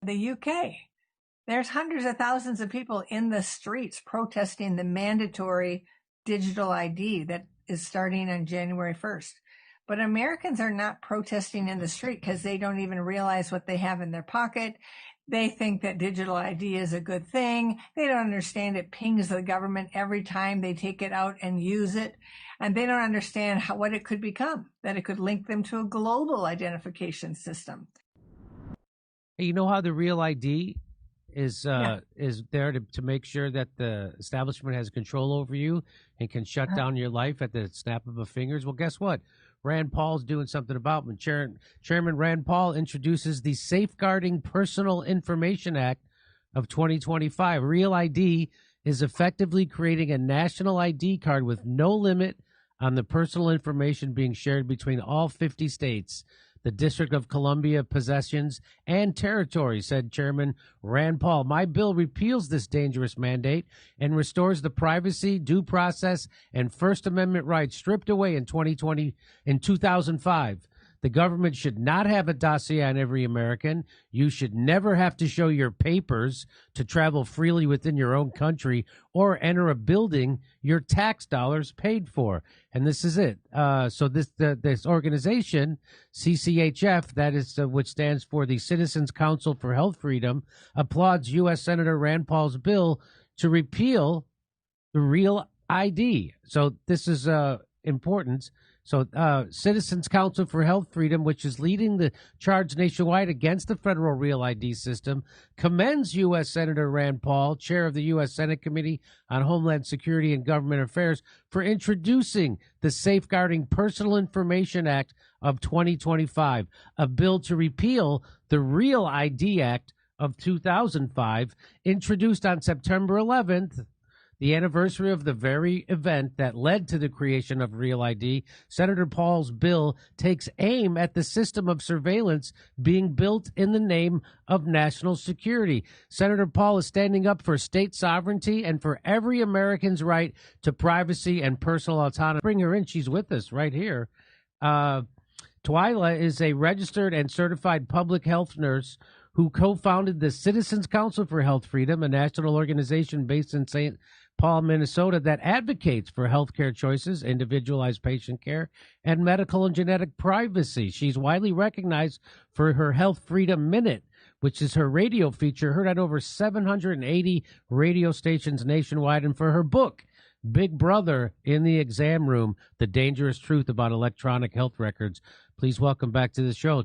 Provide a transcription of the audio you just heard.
the UK. There's hundreds of thousands of people in the streets protesting the mandatory digital ID that is starting on January 1st. But Americans are not protesting in the street because they don't even realize what they have in their pocket. They think that digital ID is a good thing. They don't understand it pings the government every time they take it out and use it. And they don't understand what it could become, that it could link them to a global identification system. Hey, you know how the Real ID is there to make sure that the establishment has control over you and can shut down your life at the snap of a fingers? Well, guess what? Rand Paul's doing something about it. Chairman Rand Paul introduces the Safeguarding Personal Information Act of 2025. Real ID is effectively creating a national ID card with no limit on the personal information being shared between all 50 states, the District of Columbia possessions, and territories, said Chairman Rand Paul. My bill repeals this dangerous mandate and restores the privacy, due process, and First Amendment rights stripped away in 2005. The government should not have a dossier on every American. You should never have to show your papers to travel freely within your own country or enter a building your tax dollars paid for. And this is it. So this organization, CCHF, that is which stands for the Citizens Council for Health Freedom, applauds U.S. Senator Rand Paul's bill to repeal the Real ID. So this is important. So Citizens Council for Health Freedom, which is leading the charge nationwide against the federal Real ID system, commends U.S. Senator Rand Paul, chair of the U.S. Senate Committee on Homeland Security and Government Affairs, for introducing the Safeguarding Personal Information Act of 2025, a bill to repeal the Real ID Act of 2005, introduced on September 11th, the anniversary of the very event that led to the creation of Real ID. Senator Paul's bill takes aim at the system of surveillance being built in the name of national security. Senator Paul is standing up for state sovereignty and for every American's right to privacy and personal autonomy. Bring her in. She's with us right here. Twyla is a registered and certified public health nurse who co-founded the Citizens Council for Health Freedom, a national organization based in St. Paul, Minnesota, that advocates for healthcare choices, individualized patient care, and medical and genetic privacy. She's widely recognized for her Health Freedom Minute, which is her radio feature heard on over 780 radio stations nationwide, and for her book, Big Brother in the Exam Room, The Dangerous Truth About Electronic Health Records. Please welcome back to the show,